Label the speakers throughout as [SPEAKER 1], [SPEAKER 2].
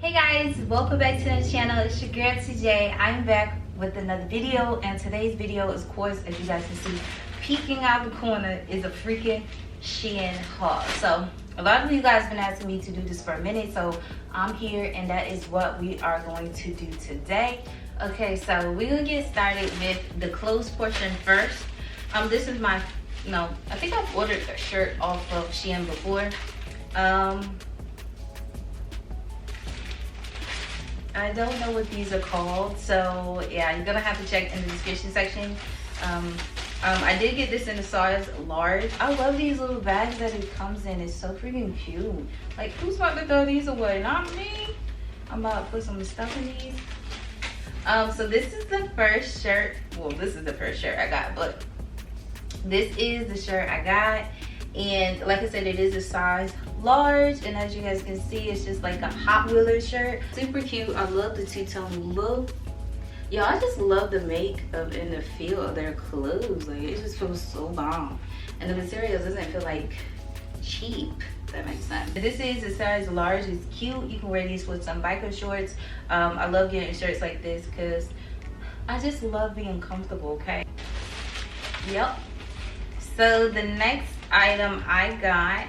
[SPEAKER 1] Hey guys, welcome back to the channel. It's your girl Teijae. I'm back with another video, and today's video is, of course, as you guys can see, peeking out the corner is a freaking Shein haul. So a lot of you guys have been asking me to do this for a minute, so I'm here and that is what we are going to do today. Okay, so we're gonna get started with the clothes portion first. This is my, I think I've ordered a shirt off of Shein before. I don't know what these are called, so yeah, you're gonna have to check in the description section. I did get this in the size large. I love these little bags that it comes in. It's so freaking cute. Like, who's about to throw these away? Not me. I'm about to put some stuff in these. So this is the first shirt. Well, this is the first shirt I got, but this is the shirt I got. And like I said, it is a size large, and as you guys can see, it's just like a Hot Wheeler shirt. Super cute. I love the two-tone look. Yo, I just love the makeup and the feel of their clothes. Like, it just feels so bomb, and the material doesn't feel like cheap, if that makes sense. This is a size large. It's cute. You can wear these with some biker shorts. I love getting shirts like this because I just love being comfortable. Okay, yep. So the next item I got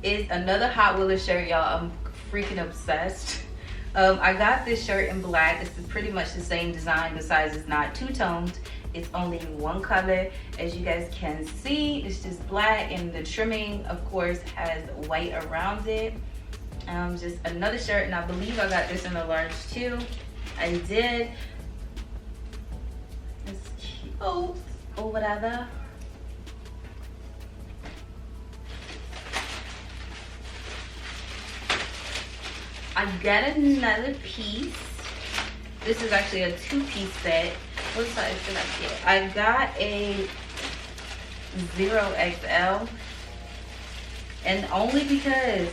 [SPEAKER 1] is another Hot Wheeler shirt, y'all. I'm freaking obsessed. I got this shirt in black. It's pretty much the same design. The size is not two-toned. It's only one color. As you guys can see, it's just black, and the trimming, of course, has white around it. Just another shirt, and I believe I got this in a large too. I did. It's cute or whatever. I got another piece. This is actually a two-piece set. What size did I get? I got a 0XL, and only because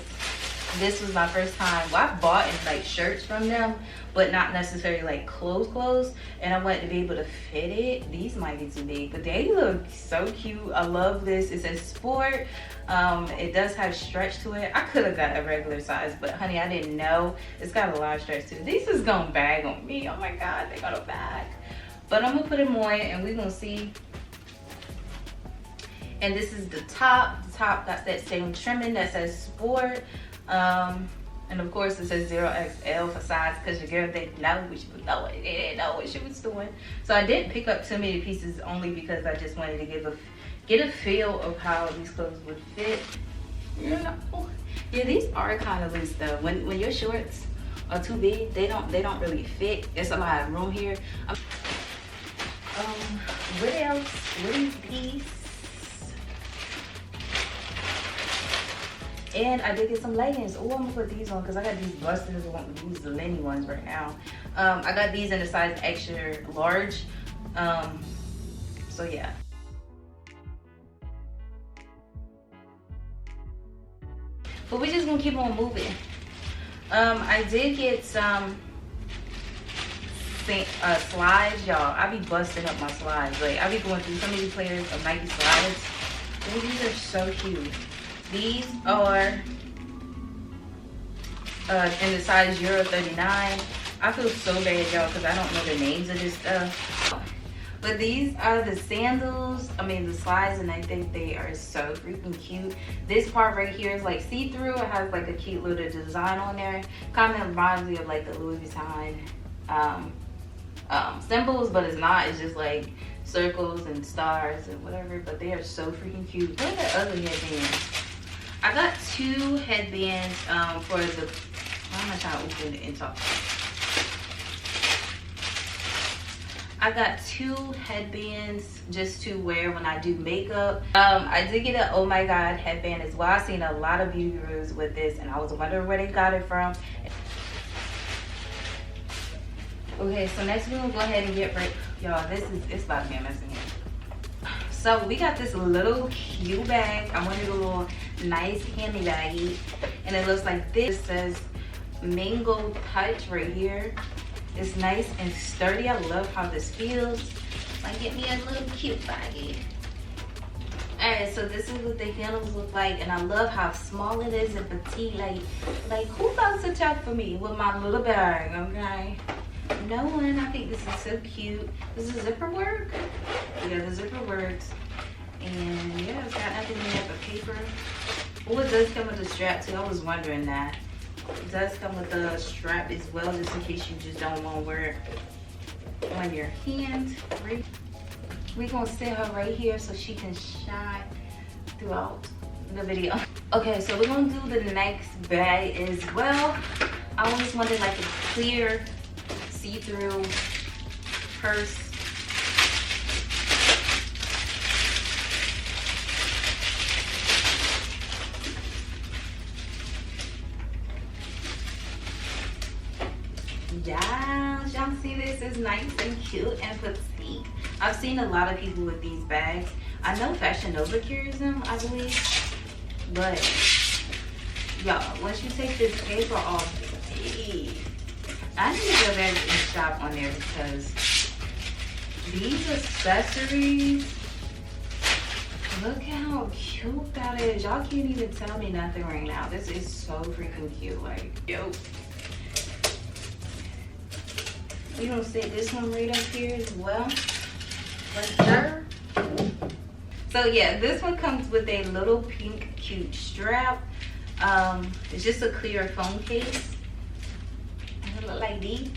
[SPEAKER 1] this was my first time. Well, I've bought like shirts from them, but not necessarily like clothes, and I wanted to be able to fit it. These might be too big, but they look so cute. I love this. It says sport. It does have stretch to it. I could have got a regular size, but honey, I didn't know. It's got a lot of stretch to it. These is gonna bag on me. Oh my God, they got a bag. But I'm gonna put them on and we're gonna see. And this is the top. The top got that same trimming that says sport. And of course it says 0XL for size, because your girl didn't know what she was doing. They didn't know what she was doing. So I didn't pick up too many pieces, only because I just wanted to get a feel of how these clothes would fit. You know, yeah, these are kind of loose though. When your shorts are too big, they don't really fit. There's a lot of room here. What else? What is these? And I did get some leggings. Oh, I'm gonna put these on because I got these busters. I want to use the Lenny ones right now. I got these in the size extra large. So yeah. But we're just gonna keep on moving. I did get some slides, y'all. I be busting up my slides. Like, I be going through so many pairs of Nike slides. Oh, these are so cute. These are in the size Euro 39. I feel so bad, y'all, because I don't know the names of this stuff. But these are the sandals, the slides, and I think they are so freaking cute. This part right here is like see-through. It has like a cute little design on there. Kind of reminds me of like the Louis Vuitton symbols, but it's not. It's just like circles and stars and whatever, but they are so freaking cute. What are the other headbands? I got two headbands for the, I'm not trying to open it and talk. I got two headbands just to wear when I do makeup. I did get an Oh My God headband as well. I've seen a lot of beauty reviews with this, and I was wondering where they got it from. Okay, so next we're gonna go ahead and get right, y'all. It's about to be a mess in here. So we got this little cute bag. I wanted a little nice handy baggie, and it looks like this. It says Mango Touch right here. It's nice and sturdy. I love how this feels. Like, get me a little cute baggie. Alright, so this is what the handles look like, and I love how small it is and petite. Like who thought to check for me with my little bag, okay? No one. I think this is so cute. Does the zipper work? Yeah, the zipper works. And yeah, it's got nothing in there but paper. Oh, it does come with a strap too. I was wondering that. It does come with a strap as well, just in case you just don't want to wear it on your hand. We're gonna set her right here so she can shine throughout the video. Okay, so we're gonna do the next bag as well. I always wanted like a clear, see-through purse. Yeah, y'all see this is nice and cute and petite. I've seen a lot of people with these bags. I know Fashion Nova carries them, I believe. But y'all, once you take this paper off, I need to go back and shop on there because these accessories, look how cute that is. Y'all can't even tell me nothing right now. This is so freaking cute. Like, yo. You don't see this one right up here as well. Right there. So yeah, this one comes with a little pink cute strap. It's just a clear phone case. It look like these.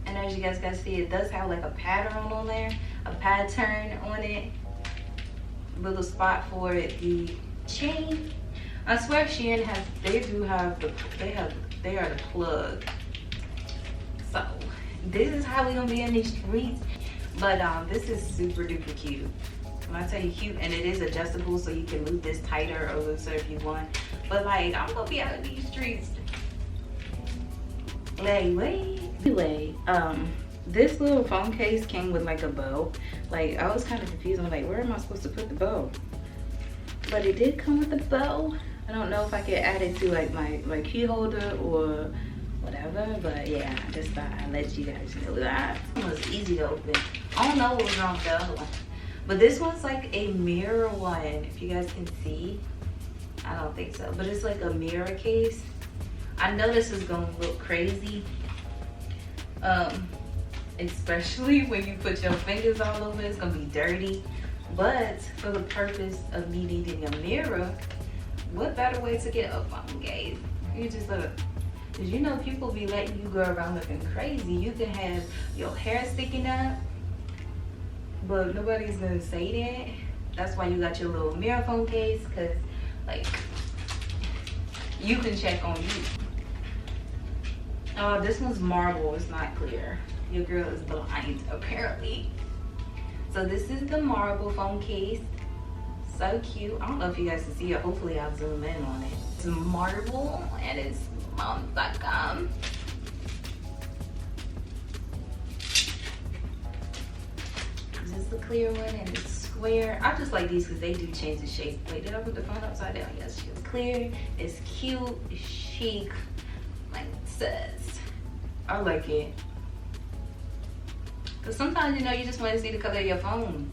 [SPEAKER 1] And as you guys can see, it does have like a pattern on there, a pattern on it. Little spot for the chain. I swear Shein has, they are the plug. So this is how we gonna be in these streets. But this is super duper cute. When I tell you cute, and it is adjustable, so you can move this tighter or looser if you want. But like, I'm gonna be out in these streets. Anyway, this little phone case came with like a bow. Like, I was kind of confused. I'm like, where am I supposed to put the bow? But it did come with a bow. I don't know if I could add it to like my key holder or whatever, but yeah, I just thought I'd let you guys know that. It was easy to open. I don't know what was wrong with the other one, but this one's like a mirror one, if you guys can see. I don't think so, but it's like a mirror case. I know this is gonna look crazy, especially when you put your fingers all over it. It's gonna be dirty, but for the purpose of me needing a mirror, what better way to get a phone case? You just look. Because you know people be letting you go around looking crazy. You can have your hair sticking up, but nobody's gonna say that. That's why you got your little mirror phone case, because like, you can check on you. Oh, this one's marble, it's not clear. Your girl is blind, apparently. So this is the marble phone case. So cute. I don't know if you guys can see it. Hopefully I'll zoom in on it. It's marble and it's moms.com. This is the clear one and it's square. I just like these because they do change the shape. Wait, did I put the phone upside down? Yes, it's clear, it's cute, it's chic, like it says. I like it. Because sometimes, you know, you just want to see the color of your phone.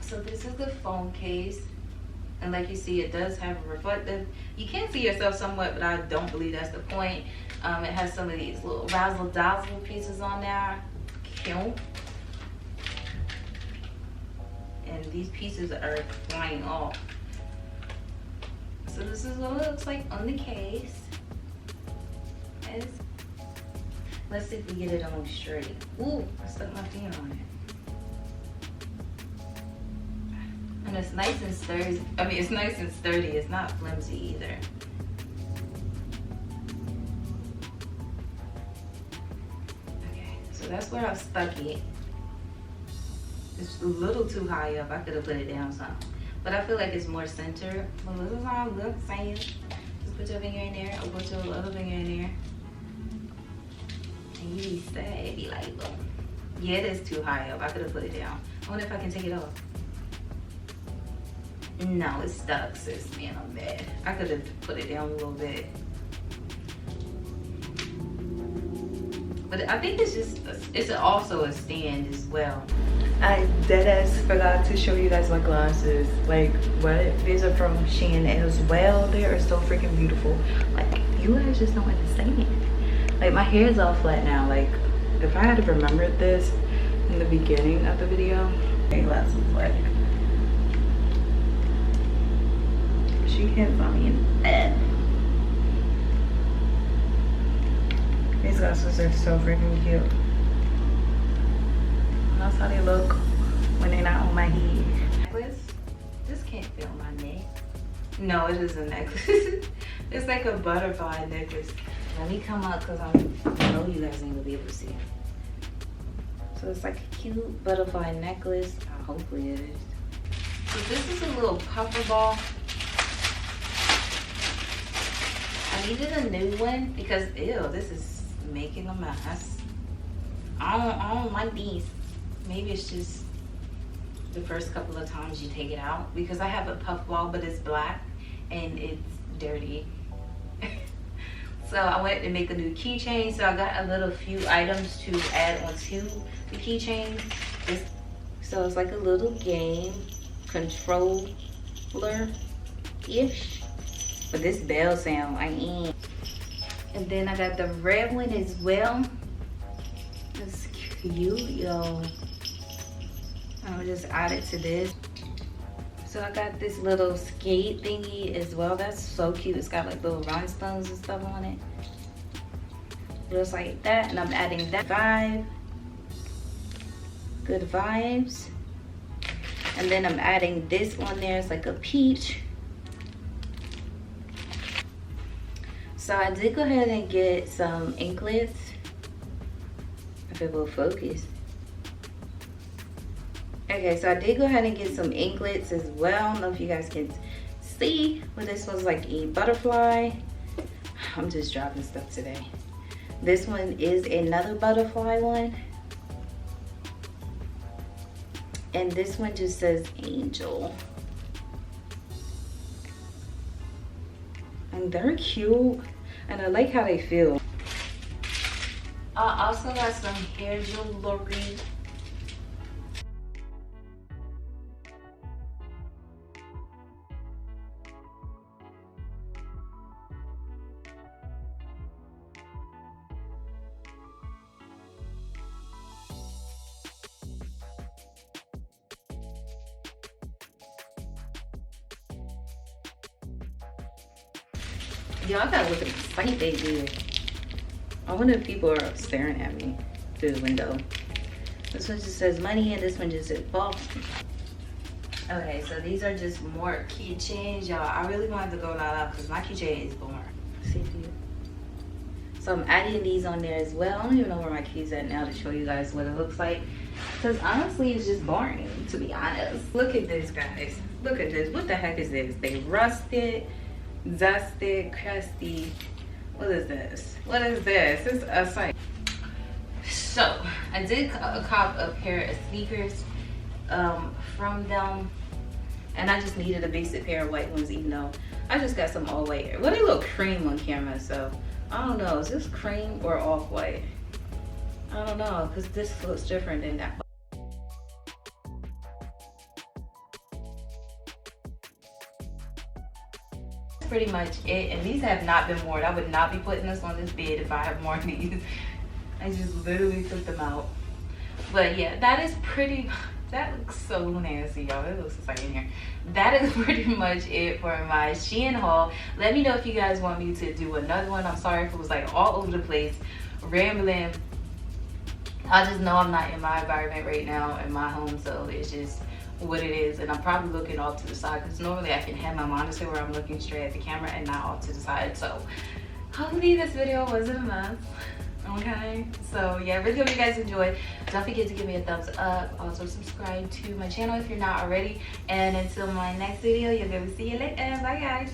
[SPEAKER 1] So this is the phone case. And like you see, it does have a reflective. You can see yourself somewhat, but I don't believe that's the point. It has some of these little razzle dazzle pieces on there. Cute. And these pieces are flying off. So this is what it looks like on the case. Let's see if we get it on straight. Ooh, I stuck my finger on it. And it's nice and sturdy. I mean, it's nice and sturdy. It's not flimsy either. Okay, so that's where I've stuck it. It's a little too high up. I could have put it down some. But I feel like it's more centered. Well, this is how it looks, saying. Just put your finger in there, or put your other finger in there. And you be sad, be like, boom. Yeah, it is too high up. I could have put it down. I wonder if I can take it off. No, it's stuck, sis. Man, I'm bad. I could have put it down a little bit. But I think it's just, it's also a stand as well.
[SPEAKER 2] I deadass forgot to show you guys my glasses. Like, what? These are from Shein as well. They are so freaking beautiful. Like, you guys just don't understand. Like, my hair is all flat now. Like, if I had remembered this in the beginning of the video, my glasses like, she hits on me in bed. These glasses are so freaking cute. That's how they look when they're not on my head.
[SPEAKER 1] Necklace? This can't feel my neck. No, it is a necklace. It's like a butterfly necklace. Let me come up because I know you guys ain't gonna be able to see it. So it's like a cute butterfly necklace. Hopefully it is. So this is a little puffer ball. I needed a new one because ew, this is making a mess. I don't like these. Maybe it's just the first couple of times you take it out because I have a puff ball, but it's black and it's dirty. So I wanted to make a new keychain. So I got a little few items to add onto the keychain. So it's like a little game controller-ish. But this bell sound, I ain't. And then I got the red one as well. It's cute, yo. I'll just add it to this. So I got this little skate thingy as well. That's so cute. It's got like little rhinestones and stuff on it. Just like that. And I'm adding that vibe. Good vibes. And then I'm adding this on there. It's like a peach. So I did go ahead and get some inklets. If it will focus. Okay, so I did go ahead and get some inklets as well. I don't know if you guys can see, but this one's like a butterfly. I'm just dropping stuff today. This one is another butterfly one. And this one just says angel. And they're cute. And I like how they feel. I also got some hair jewelry. Y'all gotta look at the sight they did. I wonder if people are staring at me through the window. This one just says money and this one just says Boston. Okay, so these are just more keychains, y'all. I really wanted to go that out because my keychain is boring. See if you. So I'm adding these on there as well. I don't even know where my key's at now to show you guys what it looks like. Because honestly, it's just boring, to be honest. Look at this, guys. Look at this. What the heck is this? They rusted, dusted, crusty. What is this? What is this? It's a site. So I did cop a pair of sneakers from them, and I just needed a basic pair of white ones, even though I just got some all white. Well, they look cream on camera, so I don't know. Is this cream or off white? I don't know, because this looks different than that. Pretty much it, and these have not been worn. I would not be putting this on this bed if I have more of these. I just literally took them out. But yeah, that is pretty, that looks so nasty, y'all. It looks insane in here. That is pretty much it for my Shein haul. Let me know if you guys want me to do another one. I'm sorry if it was like all over the place, rambling. I just know I'm not in my environment right now in my home, so it's just what it is. And I'm probably looking off to the side because normally I can have my monitor where I'm looking straight at the camera and not off to the side. So hopefully this video wasn't enough. Okay, so yeah, really hope you guys enjoyed. Don't forget to give me a thumbs up. Also subscribe to my channel if you're not already, and until my next video, you'll be able to see you later. Bye guys.